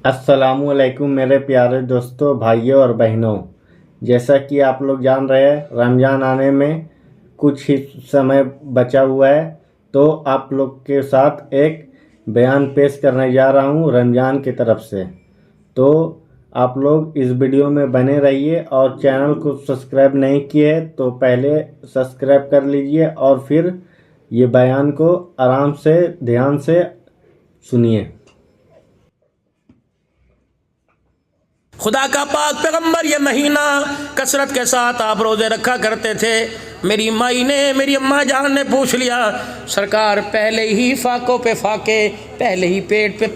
अस्सलामुअलैकुम मेरे प्यारे दोस्तों, भाइयों और बहनों। जैसा कि आप लोग जान रहे हैं, रमज़ान आने में कुछ ही समय बचा हुआ है, तो आप लोग के साथ एक बयान पेश करने जा रहा हूं रमज़ान की तरफ से। तो आप लोग इस वीडियो में बने रहिए और चैनल को सब्सक्राइब नहीं किए तो पहले सब्सक्राइब कर लीजिए और फिर ये बयान को आराम से ध्यान से सुनिए। खुदा का पाक पैगंबर ये महीना कसरत के साथ आप रोज़े रखा करते थे। मेरी माई ने, मेरी अम्मा जान ने पूछ लिया, सरकार पहले ही फाकों पे फाके, पहले ही पेट पे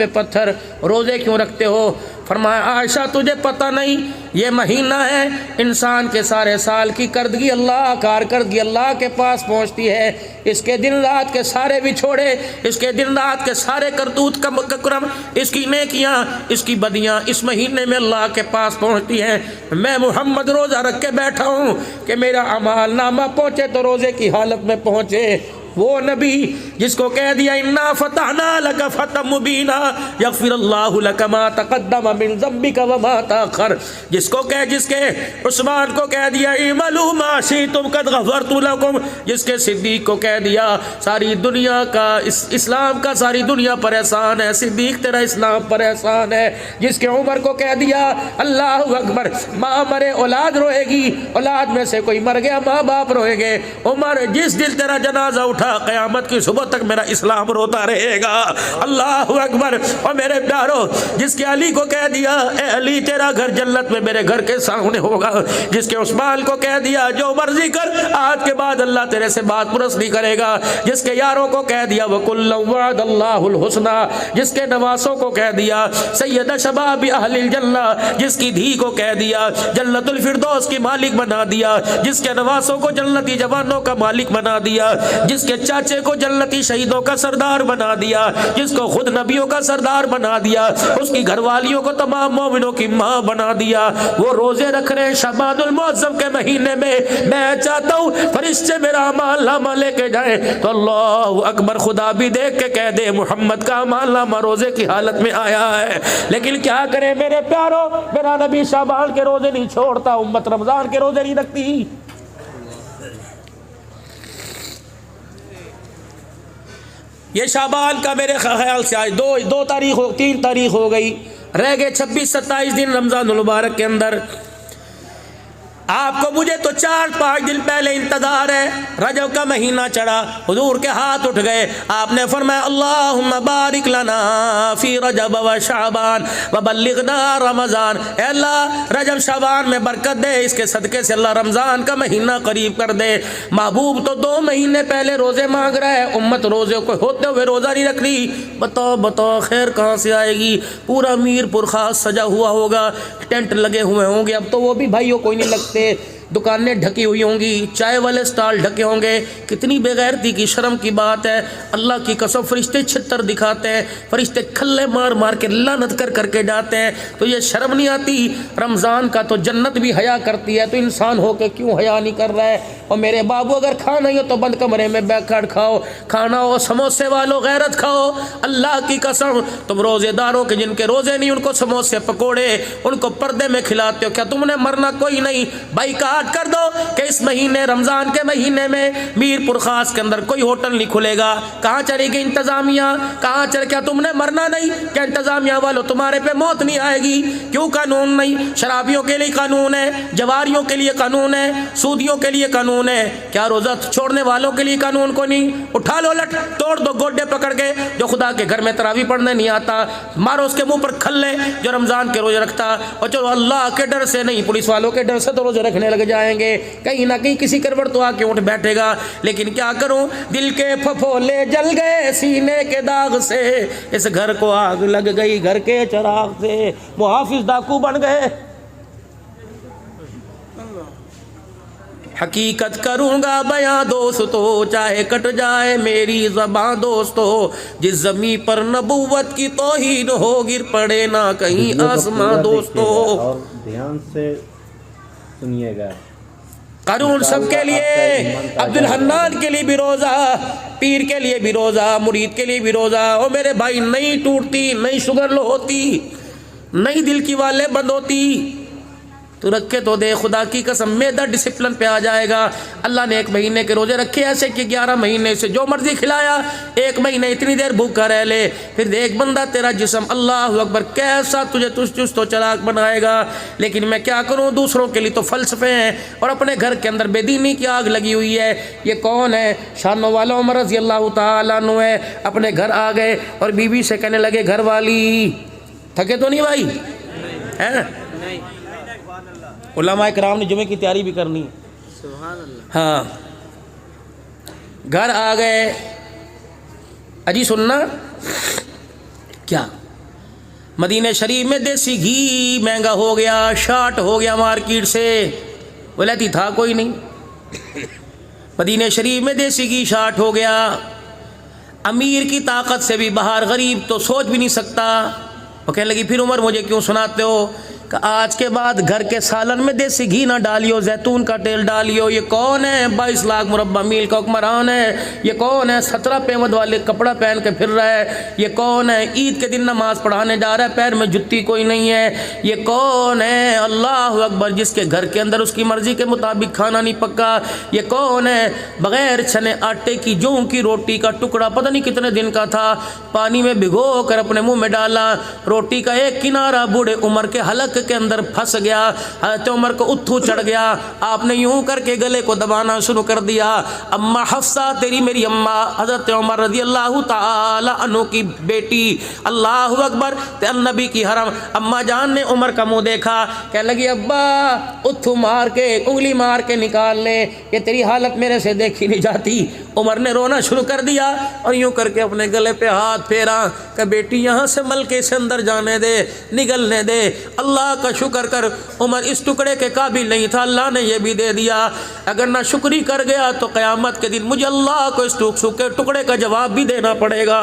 पत्थर रोज़े क्यों रखते हो? फरमाया, आयशा तुझे पता नहीं, ये महीना है इंसान के सारे साल की करदगी अल्लाह कारकर्दगी अल्लाह के पास पहुंचती है। इसके दिन रात के सारे बिछोड़े, इसके दिन रात के सारे करतूत करम, इसकी नेकियां, इसकी बदियां इस महीने में अल्लाह के पास पहुंचती हैं। मैं मोहम्मद रोज़ा रख के बैठा हूं कि मेरा अमाल नामा पहुंचे तो रोज़े की हालत में पहुंचे। वो नबी जिसको कह दिया इन्ना फतहना लक फतह मुबीना यगफिरुल्लाहु लक मा तक़द्दम मिन ज़म्बिका व मा तअख़र, जिसके उस्मान को कह दिया इमलू मा शिअ्तुम क़द गफ़रतु लकुम, जिसके सिद्दीक को कह दिया सारी दुनिया का इस्लाम का सारी दुनिया पर एहसान है, सिद्दीक तेरा इस्लाम पर एहसान है, जिसके उमर को कह दिया अल्लाहु अकबर, माँ मरे औलाद रोएगी, औलाद में से कोई मर गया माँ बाप रोएंगे। उमर जिस दिल तेरा जनाजा उठा क़यामत की सुबह तक मेरा इस्लाम रोता रहेगा। अल्लाहु अकबर। और मेरे प्यारो, जिसके अली को कह दिया ए अली तेरा घर जन्नत में मेरे घर के सामने होगा, जिसके उस्मान को कह दिया जो मर्जी कर आज के बाद अल्लाह तेरे से बात पुरस नहीं करेगा, जिसके यारों को कह दिया वकुल्लु वअदल्लाहुल हुस्ना, जिसके नवासों को कह दिया सैयद शबाब अहलिल जन्ना, जिसकी धी को कह दिया जन्नतुल फिरदौस की मालिक बना दिया, जिसके नवासों को जन्नती जवानों का मालिक बना दिया, जिसके चाचे को जन्नती शहीदों का सरदार बना दिया, जिसको खुद नबियों का सरदार बना दिया, उसकी घरवालियों को तमाम मोमिनों की माँ बना दिया। वो रोजे रख रहे हैं शबानुल मुअज़्ज़म के महीने में। मैं चाहता हूँ फरिश्ते मेरा अमाल नामा लेके जाए तो अल्लाहु अकबर, खुदा भी देख के कह दे मोहम्मद का अमाल नामा रोजे की हालत में आया है। लेकिन क्या करें मेरे प्यारो, मेरा नबी शाबान के रोजे नहीं छोड़ता, उम्मत रमजान के रोजे नहीं रखती। ये शाबान का मेरे ख्याल से आज तीन तारीख हो गई, रह गए 26-27 दिन रमजानुल मुबारक के अंदर। आपको मुझे तो 4-5 दिन पहले इंतजार है, रजब का महीना चढ़ा, हुजूर के हाथ उठ गए, आपने फरमाया अल्लाहुम्मा बारिक लना फी रजब व शाबान व बल्लिगना रमजान। ए अल्लाह रजब शाबान में बरकत दे, इसके सदके से अल्लाह रमजान का महीना करीब कर दे। महबूब तो 2 महीने पहले रोजे मांग रहा है, उम्मत रोजे को होते हुए रोजा नहीं रख रही। बताओ खैर कहाँ से आएगी? पूरा मीरपुर खास सजा हुआ होगा, टेंट लगे हुए होंगे, अब तो वो भी भाइयों कोई नहीं लगते, दुकानें ढकी हुई होंगी, चाय वाले स्टॉल ढके होंगे। कितनी बेगैरती की शर्म की बात है। अल्लाह की कसम फरिश्ते छितर दिखाते हैं, फरिश्ते खल्ले मार मार के लानत कर करके जाते हैं, तो ये शर्म नहीं आती? रमज़ान का तो जन्नत भी हया करती है, तो इंसान हो के क्यों हया नहीं कर रहा है? और मेरे बाबू अगर खाना ही हो तो बंद कमरे में बैठकर खाओ, खाना हो समोसे वालों गैरत खाओ। अल्लाह की कसम तुम रोज़ेदारों के जिनके रोज़े नहीं उनको समोसे पकोड़े उनको पर्दे में खिलाते हो, क्या तुमने मरना कोई नहीं? भाई कर दो कि इस महीने रमजान के महीने में मीरपुर खास के अंदर कोई होटल नहीं खुलेगा। कहां चलेगी इंतजामिया? कहां चल? क्या तुमने मरना नहीं? क्या इंतजामिया वालों तुम्हारे पे मौत नहीं आएगी? क्यों कानून नहीं? शराबियों के लिए कानून है, जवारियों के लिए कानून है, सूदियों के लिए कानून है, क्या रोजा छोड़ने वालों के लिए कानून को नहीं? उठा लो लट, तोड़ दो गोड्डे पकड़ के। जो खुदा के घर में तरावी पढ़ने नहीं आता मारो उसके मुंह पर खल्ले, जो रमजान के रोजे रखता। और चलो अल्लाह के डर से नहीं, पुलिस वालों के डर से तो रोजे रखने लगे जाएंगे, कहीं ना कहीं किसी करवट तो आके उठ बैठेगा। लेकिन क्या करूं, दिल के फफोले जल गए सीने के दाग से, इस घर को आग लग गई घर के चिराग से, मुहाफिज डाकू बन गए। हकीकत करूंगा बयां दोस्तों, चाहे कट जाए मेरी ज़बां दोस्तों, जिस ज़मीं पर नबूवत की तौहीन हो गिर पड़े ना कहीं आसमां दोस्तों। ध्यान से सुनिएगा। कानून सबके लिए, अब्दुल हन्नान के लिए भी रोजा, पीर के लिए भी रोजा, मुरीद के लिए भी रोजा। और मेरे भाई नहीं टूटती, नहीं शुगर लो होती, नहीं दिल की वाले बंद होती। तो रखे तो दे, खुदा की कसम मैदा डिसिप्लिन पे आ जाएगा। अल्लाह ने 1 महीने के रोजे रखे ऐसे कि 11 महीने से जो मर्जी खिलाया, 1 महीने इतनी देर भूखा रह ले, फिर देख बंदा तेरा जिस्म अल्लाह अकबर कैसा तुझे तुझ तो चलाक बनाएगा। लेकिन मैं क्या करूं, दूसरों के लिए तो फलसफे हैं और अपने घर के अंदर बेदीनी की आग लगी हुई है। ये कौन है? शानो वाला उमर रज़ी अल्लाह तआला अन्हु है। अपने घर आ गए और बीवी से कहने लगे, घर वाली थके तो नहीं भाई? हैं उलमा इकराम ने जुमे की तैयारी भी करनी है। सुभान अल्लाह। हाँ, घर आ गए, अजी सुनना क्या, मदीने शरीफ में देसी घी महंगा हो गया, शार्ट हो गया मार्केट से। बोला थी था कोई नहीं, मदीने शरीफ में देसी घी शार्ट हो गया। अमीर की ताकत से भी बाहर, गरीब तो सोच भी नहीं सकता। वो कहने लगी, फिर उमर मुझे क्यों सुनाते हो? कि आज के बाद घर के सालन में देसी घी ना डालियो, जैतून का तेल डालियो। ये कौन है? 22 लाख मुरब्बा मील का हुक्मरान है। ये कौन है? 17 पेमद वाले कपड़ा पहन के फिर रहा है। ये कौन है? ईद के दिन नमाज पढ़ाने जा रहा है, पैर में जुत्ती कोई नहीं है। ये कौन है? अल्लाह अकबर, जिसके घर के अंदर उसकी मर्जी के मुताबिक खाना नहीं पक्का। ये कौन है? बगैर छने आटे की जौ की रोटी का टुकड़ा पता नहीं कितने दिन का था, पानी में भिगो कर अपने मुंह में डाला। रोटी का एक किनारा बूढ़े उमर के हलक के अंदर फंस गया। हज़रत उमर को उठू चढ़ गया। आपने यूं करके गले को दबाना शुरू कर दिया। अम्मा हफ्सा, तेरी मेरी अम्मा हज़रत उमर रज़ी अल्लाह तआला अन्हु की बेटी, अल्लाह अकबर, नबी की हरम अम्मा जान ने उमर का मुंह देखा, कह लगी, अब्बा उठू मार के उंगली मार के निकाल ले, ये तेरी हालत मेरे से देखी नहीं जाती। उमर ने रोना शुरू कर दिया और यूं करके अपने गले पे हाथ फेरा कि बेटी यहाँ से मलके से अंदर जाने दे, निगलने दे। अल्लाह का शुक्र कर, उमर इस टुकड़े के काबिल नहीं था, अल्लाह ने ये भी दे दिया। अगर ना शुक्री कर गया तो क़यामत के दिन मुझे अल्लाह को इस सूखे टुकड़े का जवाब भी देना पड़ेगा।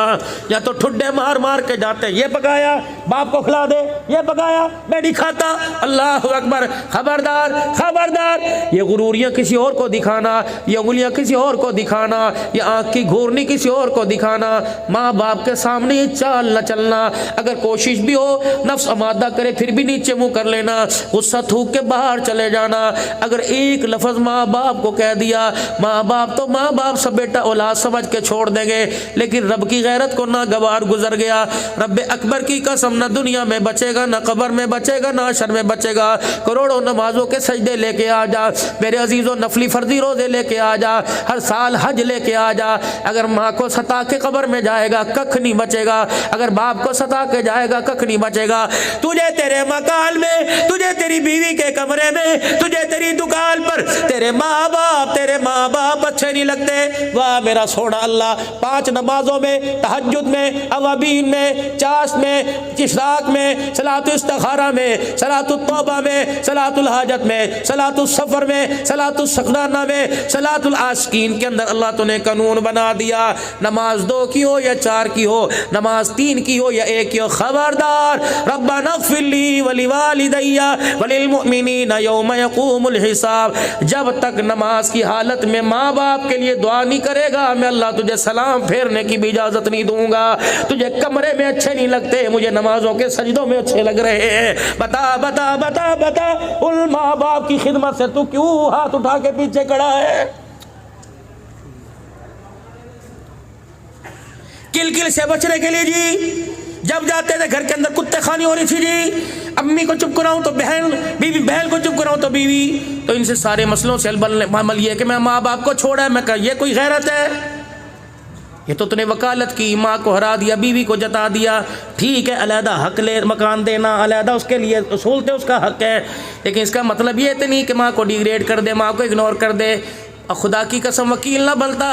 या तो ठुड्डे मार मार के जाते, ये पकाया बाप को खिला दे, ये पकाया मैं नहीं खाता। अल्लाह अकबर, खबरदार खबरदार, ये गुरूरियाँ किसी और को दिखाना, ये उंगलियाँ किसी और को दिखाना, ये आँख की घूरनी किसी और को दिखाना, माँ बाप के सामने ये चाल न चलना। अगर कोशिश भी हो नफ्स आमादा करे फिर भी नीचे मुंह कर लेना, गुस्सा थूक के बाहर चले जाना। अगर एक लफ्ज़ माँ बाप को कह दिया, माँ बाप तो माँ बाप सब बेटा औलाद समझ के छोड़ देंगे, लेकिन रब की गैरत को ना गवार गुजर गया। रब अकबर की कसम, ना दुनिया में बचेगा, ना कब्र में बचेगा, ना हशर में बचेगा। करोड़ों नमाजों के सजदे लेके आ जा मेरे अजीज़ों, नफली फर्जी रोजे लेके आ जा, हर साल हज लेके आ जा। अगर माँ को सता के कब्र में जाएगा कख नहीं बचेगा, अगर बाप को सता के जाएगा कख नहीं बचेगा। तुझे तेरे मकान में, तुझे तेरी बीवी के कमरे में, तुझे तेरी दुकान पर तेरे माँ बाप अच्छे नहीं लगते। वाह मेरा सोना अल्लाह, 5 नमाजों में, तहज्जुद में, अवाबीन में, चाश में, इशराक में, सलातुल इस्तिखारा में, सलातुल तौबा में, सलातुल हाजत में, सलातुल सफर में, सलातुल सखराना में, सलातुल आशिकीन के अंदर अल्लाह तूने कानून बना दिया। नमाज 2 की हो या 4 की हो, नमाज 3 की हो या 1 की हो, खबरदार रब्बना इग़फिरली वलिवालिदैया वलिलमुमिनीना यौम यक़ूमुल हिसाब। जब तक नमाज की हालत में माँ बाप के लिए दुआ नहीं करेगा, मैं अल्लाह तुझे सलाम फेरने की भी इजाज़त नहीं दूंगा। तुझे कमरे में अच्छे नहीं लगते, मुझे नमाजों के सजदों में अच्छे लग रहे हैं। बता बता बता बता, उन माँ बाप की खिदमत से तू क्यों हाथ उठा के पीछे खड़ा है? किल किल से बचने के लिए जी, जब जाते थे घर के अंदर कुत्ते खानी हो रही थी जी, अम्मी को चुप कराऊं तो बहन, बीवी बहन को चुप कराऊं तो बीवी। तो इनसे सारे मसलों से अमल ये कि मैं माँ बाप को छोड़ा, मैं कहा ये कोई गैरत है? ये तो तूने वकालत की, माँ को हरा दिया, बीवी को जता दिया। ठीक है, अलहदा हक ले, मकान देना अलहदा उसके लिए उसूलते उसका हक है, लेकिन इसका मतलब ये तो नहीं कि माँ को डिग्रेड कर दे, माँ को इग्नोर कर दे। और खुदा की कसम वकील ना बनता,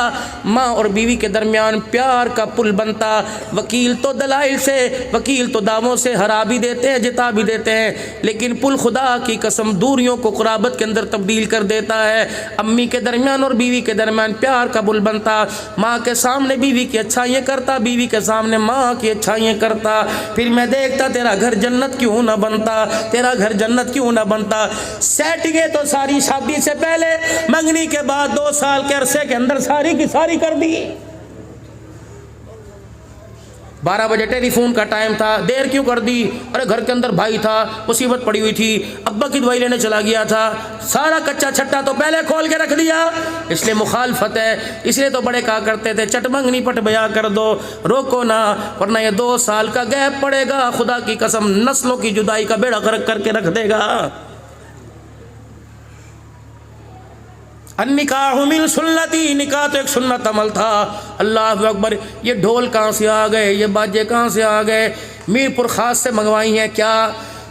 माँ और बीवी के दरमियान प्यार का पुल बनता। वकील तो दलाइल से, वकील तो दावों से हरा भी देते हैं, जिता भी देते हैं, लेकिन पुल खुदा की कसम दूरियों को कुराबत के अंदर तब्दील कर देता है। अम्मी के दरमियान और बीवी के दरमियान प्यार का पुल बनता। माँ के सामने बीवी की अच्छाइयाँ करता, बीवी के सामने माँ की अच्छाइयाँ करता। फिर मैं देखता तेरा घर जन्नत क्यों ना बनता, तेरा घर जन्नत क्यों ना बनता। सेटिंगें तो सारी शादी से पहले, मंगनी के बाद 2 साल के अरसे के अंदर सारी की सारी कर दी। 12 बजे टेलीफोन का टाइम था, देर क्यों कर दी? अरे घर के अंदर भाई था, मुसीबत पड़ी हुई थी, अब्बा की दवाई लेने चला गया था, सारा कच्चा छट्टा तो पहले खोल के रख दिया। इसलिए मुखालफत है। इसलिए तो बड़े कहा करते थे चटमंगनी पट बया कर दो, रोको ना, वरना ये 2 साल का गैप पड़ेगा, खुदा की कसम नस्लों की जुदाई का बेड़ा गर्क करके रख देगा। निकाह मिन सुन्नती, निकाह तो एक सुन्नत अमल था। अल्लाह अकबर, ये ढोल कहाँ से आ गए, ये बाजे कहाँ से आ गए? मीरपुर खास से मंगवाई हैं क्या?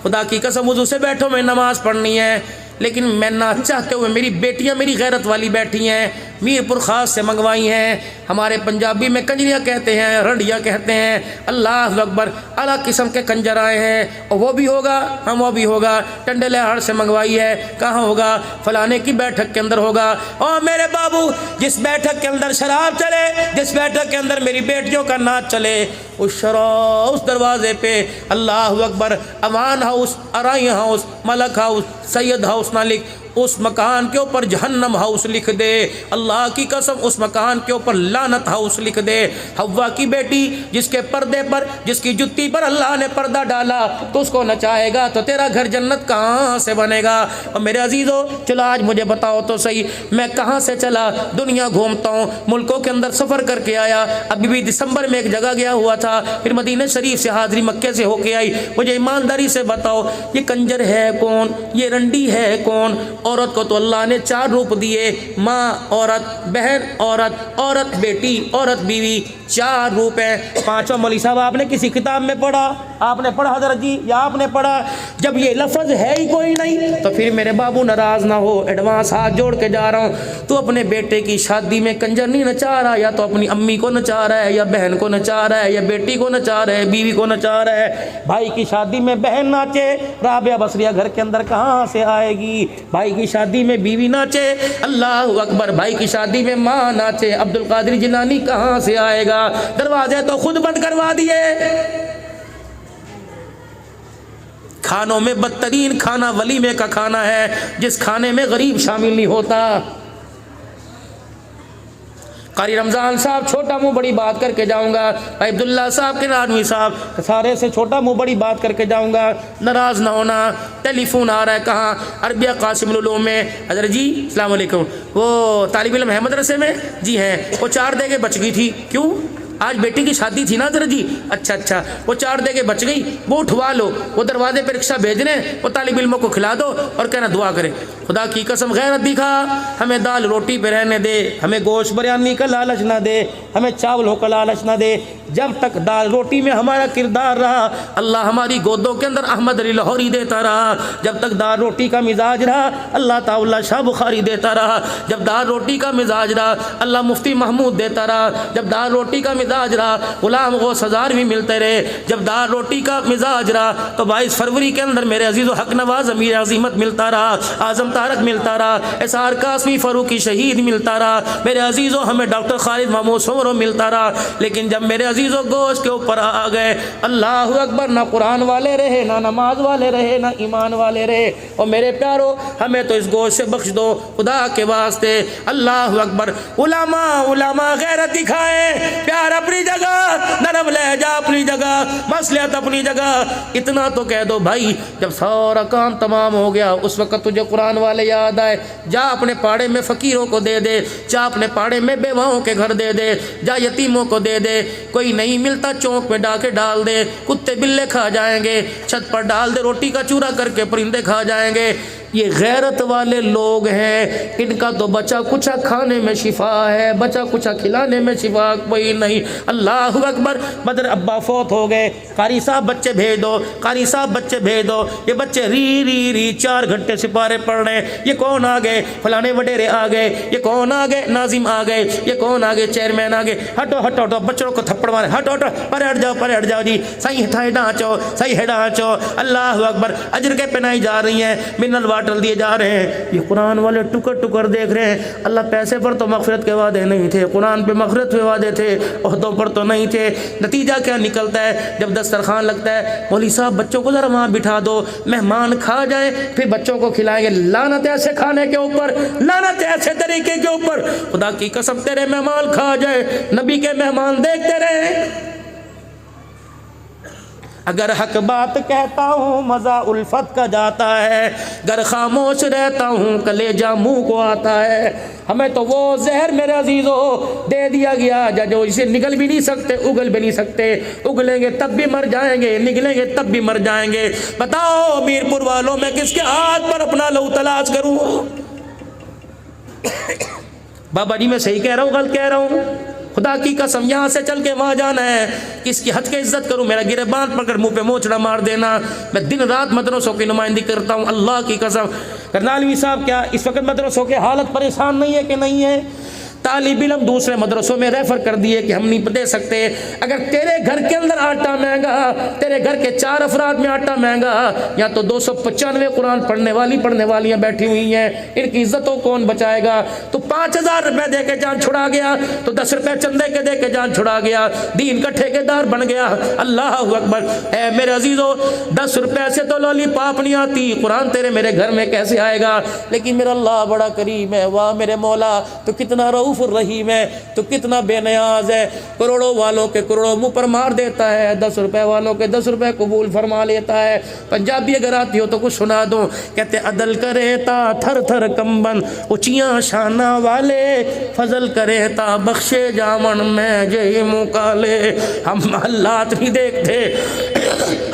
खुदा की कसम वुज़ू से बैठो, मैं नमाज पढ़नी है, लेकिन मैं ना चाहते हुए मेरी बेटियां मेरी गैरत वाली बैठी हैं, मीरपुर खास से मंगवाई हैं। हमारे पंजाबी में कंजरियाँ कहते हैं, रंडियाँ कहते हैं। अल्लाह अकबर, अलग किस्म के कंजर आए हैं, और वो भी होगा, हम वो भी होगा। टंडलेहाड़ से मंगवाई है, कहाँ होगा? फलाने की बैठक के अंदर होगा। और मेरे बाबू, जिस बैठक के अंदर शराब चले, जिस बैठक के अंदर मेरी बेटियों का नाच चले, उस दरवाजे पे अल्लाह अकबर Aman house, Arain house, Malik house, Syed house ना लिख, उस मकान के ऊपर जहन्नम हाउस लिख दे। अल्लाह की कसम, उस मकान के ऊपर लानत हाउस लिख दे। हव्वा की बेटी जिसके पर्दे पर, जिसकी जुत्ती पर अल्लाह ने पर्दा डाला, तो उसको नचाएगा तो तेरा घर जन्नत कहाँ से बनेगा? और मेरे अजीज़ों, चलो आज मुझे बताओ तो सही, मैं कहाँ से चला, दुनिया घूमता हूँ, मुल्कों के अंदर सफ़र करके आया। अभी भी दिसंबर में एक जगह गया हुआ था, फिर मदीना शरीफ से हाज़री मक्के से होके आई। मुझे ईमानदारी से बताओ, ये कंजर है कौन, ये रंडी है कौन? औरत को तो अल्लाह ने 4 रूप दिए, माँ औरत, बहन औरत, औरत बेटी, औरत बीवी, 4 रूप हैं। 5वां मौलवी साहब आपने किसी किताब में पढ़ा? आपने पढ़ा हज़रत जी, या आपने पढ़ा? जब ये लफ्ज़ है ही कोई नहीं, तो फिर मेरे बाबू नाराज़ ना हो, एडवांस हाथ जोड़ के जा रहा हूँ, तो अपने बेटे की शादी में कंजर नहीं नचा रहा, या तो अपनी अम्मी को नचा रहा है, या बहन को नचा रहा है, या बेटी को नचा रहा है, बीवी को नचा रहा है। भाई की शादी में बहन नाचे, राबिया बसरिया घर के अंदर कहाँ से आएगी? भाई की शादी में बीवी नाचे, अल्लाह अकबर, भाई की शादी में माँ नाचे, अब्दुल कादिर जिलानी कहाँ से आएगा? दरवाजे तो खुद बंद करवा दिए। खानों में बदतरीन खाना वलीमे का खाना है, जिस खाने में गरीब शामिल नहीं होता। कारी रमज़ान साहब, छोटा मुंह बड़ी बात करके जाऊंगा। भाई अब्दुल्ला साहब के नानवी साहब, सारे से छोटा मुंह बड़ी बात करके जाऊंगा, नाराज़ ना होना। टेलीफोन आ रहा है, कहाँ? अरबिया कासिम उलूम में। हज़रत जी अस्सलाम वालेकुम, वो तालिब इल्म है मदरसे में? जी हैं। वो 4 देगे बच गई थी, क्यों? आज बेटी की शादी थी ना हज़रत जी। अच्छा अच्छा, वो 4 देगे बच गई, वो उठवा लो, वो दरवाजे पे रिक्शा भेज रहे हैं, वो तालिब इल्मों को खिला दो और कहना दुआ करें। खुदा की कसम गैरत दिखा, हमें दाल रोटी पे रहने दे, हमें गोश्त बिरयानी का लालच ना दे, हमें चावलों का लालच ना दे। जब तक दाल रोटी में हमारा किरदार रहा, अल्लाह हमारी गोदों के अंदर अहमद अली लाहौरी देता रहा। जब तक दाल रोटी का मिजाज रहा, अल्लाह ताउला शाह बुखारी देता रहा। जब दाल रोटी का मिजाज रहा, अल्लाह मुफ्ती महमूद देता रहा। जब दाल रोटी का मिजाज रहा, गुलाम गौस हज़ार भी मिलते रहे। जब दाल रोटी का मिजाज रहा, तो 22 फरवरी के अंदर मेरे अजीज़ हक नवाज अमीर अजीमत मिलता रहा, आज़म तारक मिलता रहा, एसआर कासमी फ़ारूकी शहीद मिलता रहा। मेरे अजीज़ों, हमें डॉक्टर खालिद महमूद सोमरो मिलता रहा। लेकिन जब मेरे अजीज़ों गोश्त के ऊपर आ गए, अल्लाह अकबर, ना कुरान वाले रहे, ना नमाज वाले रहे, ना ईमान वाले रहे। और मेरे प्यारो, हमें तो इस गोश्त से बख्श दो खुदा के वास्ते। अल्लाह अकबर। उलमा उलमा गैरत दिखाए, प्यार अपनी जगह, नरम लहजा अपनी जगह, मसलियत अपनी जगह। इतना तो कह दो भाई, जब सारा काम तमाम हो गया, उस वक्त तुझे कुरान वाले याद आए, जा अपने पाड़े में फ़कीरों को दे दे, जा अपने पाड़े में बेवाओं के घर दे दे, जा यतीमों को दे दे। कोई नहीं मिलता चौक में डाके डाल दे, कुत्ते बिल्ले खा जाएंगे। छत पर डाल दे, रोटी का चूरा करके परिंदे खा जाएंगे। ये गैरत वाले लोग हैं, इनका तो बचा कुचा खाने में शिफा है, बचा कुचा खिलाने में शिफा कोई नहीं। अल्लाह अकबर। बदर अब्बा फौत हो गए, कारी साहब बच्चे भेज दो, कारी साहब बच्चे भेज दो। ये बच्चे री री री 4 घंटे सिपारे पढ़ रहे हैं। ये कौन आ गए? फलाने वडेरे आ गए। ये कौन आ गए? नाजिम आ गए। ये कौन आ गए? चेयरमैन आ गए। हटो हटो हटो, बच्चों को थप्पड़ मारे, हटो हटो, पर हट जाओ जी, सही डांचो, सही है डांचो। अल्लाह अकबर। अजर के पहनाई जा रही हैं, मिनरल वाटर दिए जा रहे हैं। ये कुरान वाले टुकर टुकर देख रहे हैं। अल्लाह पैसे पर तो मगफिरत के वादे नहीं थे, कुरान पे मगफिरत के वादे थे, ओहदों पर तो नहीं थे। नतीजा क्या निकलता है? जब दस्तरखान लगता है, मौलवी साहब बच्चों को ज़रा वहाँ बिठा दो, मेहमान खा जाए, फिर बच्चों को खिलाएंगे। लानत ऐसे खाने के ऊपर, लानत ऐसे तरीके के ऊपर। खुदा की कसम, तेरे मेहमान खा जाए, नबी के मेहमान देखते रहे। اگر حق بات کہتا ہوں مزہ الفت کا جاتا ہے، گر خاموش رہتا ہوں کلیجہ منہ کو آتا ہے۔ ہمیں تو وہ زہر میرے عزیزو دے دیا گیا جو اسے نگل بھی نہیں سکتے، اگل بھی نہیں سکتے، اگلیں گے تب بھی مر جائیں گے، نگلیں گے تب بھی مر جائیں گے۔ بتاؤ میرپور والوں میں کس کے ہاتھ پر اپنا لہو تلاش کروں؟ بابا جی میں صحیح کہہ رہا ہوں غلط کہہ رہا ہوں؟ خدا کی قسم یہاں سے چل کے وہاں جانا ہے، کس کی حد کی عزت کروں؟ میرا گریبان پکڑ منہ پہ موچڑا مار دینا۔ میں دن رات مدرسوں کی نمائندگی کرتا ہوں، اللہ کی قسم۔ کرنالوی صاحب کیا اس وقت مدرسوں کے حالت پریشان نہیں ہے کہ نہیں ہے؟ طالب علم دوسرے مدرسوں میں ریفر کر دیے کہ ہم نہیں دے سکتے۔ اگر تیرے گھر کے اندر آٹا مہنگا، تیرے گھر کے 4 افراد میں آٹا مہنگا، یا تو 295 قرآن پڑھنے والیاں بیٹھی ہوئی ہیں، ان کی عزتوں کون بچائے گا؟ تو 5000 روپے دے کے جان چھڑا گیا، تو 10 روپے چندے کے دے کے جان چھڑا گیا، دین کا ٹھیکیدار بن گیا۔ اللہ اکبر۔ اے میرے عزیزو 10 روپے سے تو لولی پاپ نہیں آتی، قرآن تیرے میرے گھر میں کیسے آئے گا؟ لیکن میرا اللہ بڑا کریم ہے، واہ میرے مولا تو کتنا رؤوف الرحیم ہے، تو کتنا بے نیاز ہے۔ کروڑوں والوں کے کروڑوں منہ پر مار دیتا ہے، 10 روپے والوں کے 10 روپے قبول فرما لیتا ہے۔ پنجابی اگر آتی ہو تو کچھ سنا دو، کہتے عدل کرے تا تھر تھر کمبن اونچیاں شانہ والے، فضل کرے تا بخشے جامن میں جے منہ کالے۔ ہم محلات نہیں دیکھتے،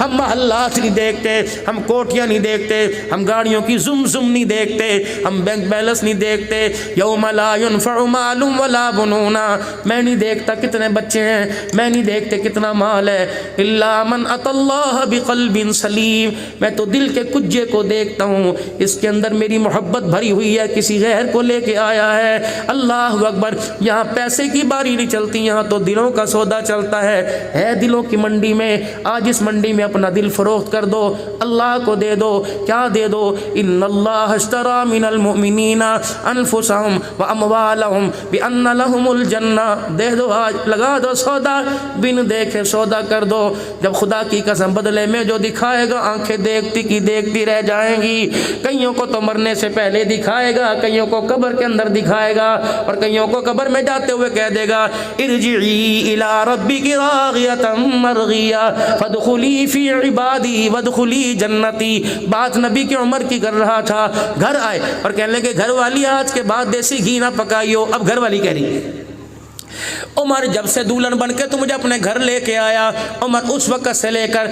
ہم محلات نہیں دیکھتے، ہم کوٹیاں نہیں دیکھتے، ہم گاڑیوں کی زم زم نہیں دیکھتے، ہم بینک بیلنس نہیں دیکھتے۔ یوم لا ينفع مال ولا بنون، میں نہیں دیکھتا کتنے بچے ہیں، میں نہیں دیکھتے کتنا مال ہے، الا من اتى اللہ بقلب سلیم، میں تو دل کے کجے کو دیکھتا ہوں، اس کے اندر میری محبت بھری ہوئی ہے، کسی غیر کو لے کے آیا ہے۔ اللہ اکبر۔ یہاں پیسے کی باری نہیں چلتی، یہاں تو دلوں کا سودا چلتا ہے دلوں کی منڈی میں۔ آج اس منڈی میں اپنا دل فروخت کر دو، اللہ کو دے دو۔ کیا دے دو؟ ان اللہ اشترى من المؤمنین انفسهم واموالهم بان لهم الجنہ، دے دو آج، لگا دو سودا، بن دیکھے سودا کر دو۔ جب خدا کی قسم بدلے میں جو دکھائے گا آنکھیں دیکھتی کی دیکھتی رہ جائیں گی۔ کئیوں کو تو مرنے سے پہلے دکھائے گا، کئیوں کو قبر کے اندر دکھائے گا، اور کئیوں کو قبر میں جاتے ہوئے کہہ دے گا ارجعی الی ربک راغیۃ مرغیہ فادخلی فی عبادی وادخلی جنتی۔ بات نبی کی عمر کی کر رہا تھا، گھر آئے اور کہنے لگے گھر والی آج کے بعد دیسی گھی نہ پکائیو۔ اب گھر والی کہہ رہی ہے عمر جب سے دولہن بن کے تو مجھے اپنے گھر لے کے آیا، عمر اس وقت سے لے کر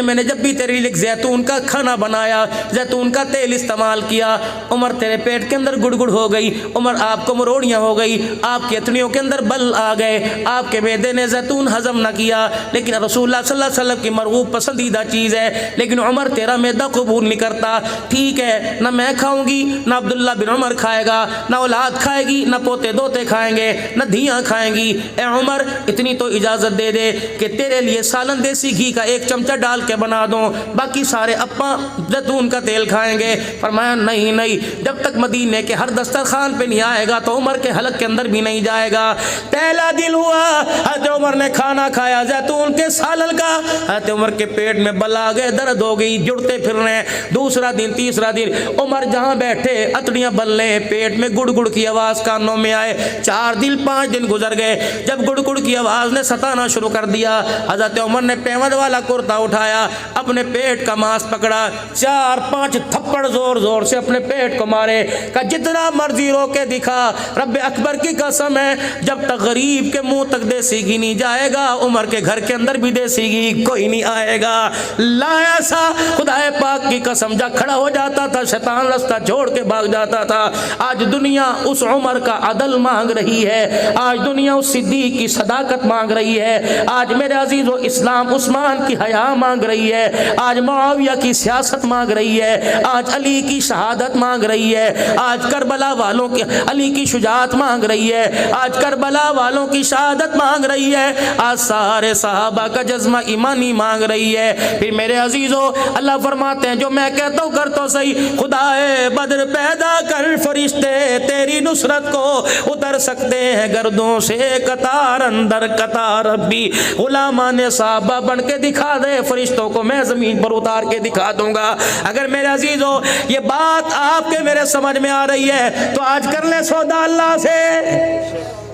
میں نے جب بھی تیرے لیے زیتون کا کھانا بنایا، زیتون کا تیل استعمال کیا، عمر تیرے پیٹ کے اندر گڑ گڑ ہو گئی، عمر آپ کو مروڑیاں ہو گئی، آپ کی اتنیوں کے اندر بل آ گئے، آپ کے معدے نے زیتون ہضم نہ کیا۔ لیکن رسول اللہ صلی اللہ علیہ وسلم کی مرغوب پسندیدہ چیز ہے، لیکن عمر تیرا معدہ قبول نہیں کرتا۔ ٹھیک ہے، نہ میں کھاؤں گی، نہ عبداللہ بن عمر کھائے گا، نہ اولاد کھائے گی، نہ پوتے دوتے کھائیں گے، نہ دھیاں کھائیں گی۔ اے عمر اتنی تو اجازت دے دے کہ تیرے لیے سالن دیسی گھی کا 1 چمچہ ڈال کے بنا دوں، باقی سارے اپا زیتون کا تیل کھائیں گے۔ فرمایا نہیں، جب تک مدینے کے ہر دسترخوان پہ نہیں آئے گا تو عمر کے حلق کے اندر بھی نہیں جائے گا۔ پہلا دن ہوا، حضرت عمر نے کھانا کھایا زیتون کے سالن کا، حضرت عمر کے پیٹ میں بل آ گئے، درد ہو گئی، جڑتے پھر رہے۔ دوسرا دن، تیسرا دن، عمر جہاں بیٹھے اتنیاں بلیں، پیٹ میں گڑ گڑ کی آواز کانوں میں آئے۔ 4 دن 5 دن گزر گئے، جب گڑ گڑ کی آواز نے ستانا شروع کر دیا، حضرت عمر نے پیمد والا کرتا اٹھایا، اپنے پیٹ کا ماس پکڑا، 4-5 تھپڑ زور زور سے اپنے پیٹ کو مارے، کہ جتنا مرضی رو کے دکھا، رب اکبر کی قسم ہے جب تک غریب کے منہ تک دیسی گھی نہیں جائے گا، عمر کے گھر کے اندر بھی دیسی گھی کوئی نہیں آئے گا۔ لایا سا خدا پاک کی قسم، جا کھڑا ہو جاتا تھا شیطان رستہ چھوڑ کے بھاگ جاتا تھا۔ آج دنیا اس عمر کا عدل مانگ رہی ہے، آج دنیا اس صدیق کی صداقت مانگ رہی ہے، آج میرے عزیز و اسلام عثمان کی حیا مانگ رہی ہے، آج معاویہ کی سیاست مانگ رہی ہے، آج علی کی شہادت مانگ رہی ہے، آج کربلا والوں کی علی کی شجاعت مانگ رہی ہے، آج کربلا والوں کی شہادت مانگ رہی ہے، آج سارے صحابہ کا جذبہ ایمانی مانگ رہی ہے۔ پھر میرے عزیزو اللہ فرماتے ہیں جو میں کہتا ہوں کر تو صحیح، خدائے بدر پیدا کر فرشتے تیری نصرت کو اتر سکتے ہیں گردوں سے قطار اندر قطار، ربی غلامان صحابہ بن کے دکھا دے، فرشتوں کو میں زمین پر اتار کے دکھا دوں گا۔ اگر میرے عزیزو یہ بات آپ کے میرے سمجھ میں آ رہی ہے تو آج کر لیں سودا اللہ سے۔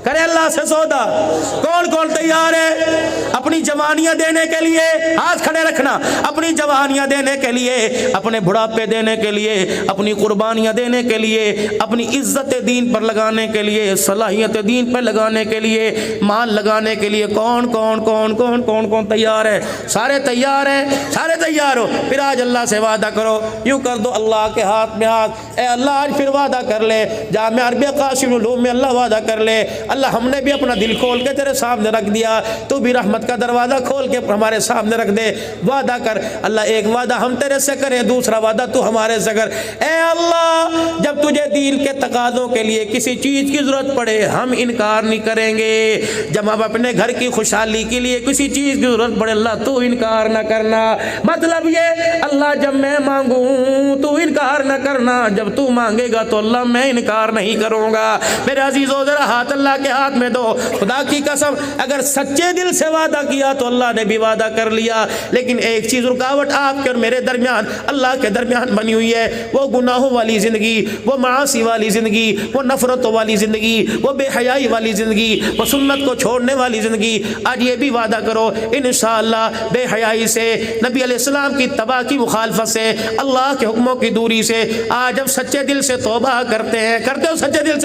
کرے اللہ سے سودا؟ کون کون تیار ہے اپنی جوانیاں دینے کے لیے؟ ہاتھ کھڑے رکھنا. اپنی جوانیاں دینے کے لیے، اپنے بڑھاپے دینے کے لیے، اپنی قربانیاں دینے کے لیے، اپنی عزت دین پر لگانے کے لیے، صلاحیت دین پر لگانے کے لیے، مال لگانے کے لیے کون کون کون کون کون کون تیار ہے؟ سارے تیار ہیں؟ سارے تیار ہو؟ پھر آج اللہ سے وعدہ کرو، یوں کر دو اللہ کے ہاتھ میں ہاتھ، اے اللہ آج پھر وعدہ کر لے. جامعہ عربیہ قاسم العلوم میں اللہ وعدہ کر لے، اللہ ہم نے بھی اپنا دل کھول کے تیرے سامنے رکھ دیا، تو بھی رحمت کا دروازہ کھول کے ہمارے سامنے رکھ دے. وعدہ کر اللہ، ایک وعدہ ہم تیرے سے کریں، دوسرا وعدہ تو ہمارے سے کر. اے اللہ جب تجھے دین کے تقاضوں کے لیے کسی چیز کی ضرورت پڑے ہم انکار نہیں کریں گے. جب ہم اپنے گھر کی خوشحالی کے لیے کسی چیز کی ضرورت پڑے اللہ تو انکار نہ کرنا. مطلب یہ اللہ جب میں مانگوں تو انکار نہ کرنا، جب تو مانگے گا تو اللہ میں انکار نہیں کروں گا. میرے عزیزو ذرا ہاتھ اللہ کے ہاتھ میں دو. خدا کی قسم اگر سچے دل سے وعدہ کیا تو اللہ نے بھی وعدہ کر لیا، لیکن ایک چیز رکاوٹ آپ کے اور میرے درمیان، اللہ کے درمیان بنی ہوئی ہے، وہ گناہوں والی زندگی، وہ معاصی والی زندگی، وہ نفرتوں والی زندگی، وہ بے حیائی والی زندگی، وہ سنت کو چھوڑنے والی زندگی. آج یہ بھی وعدہ کرو انشاءاللہ بے حیائی سے، نبی علیہ السلام کی اتباع کی مخالفت سے، اللہ کے حکموں کی دوری سے، آج ہم سچے دل سے توبہ کرتے ہیں. کرتے ہو سچے دل سے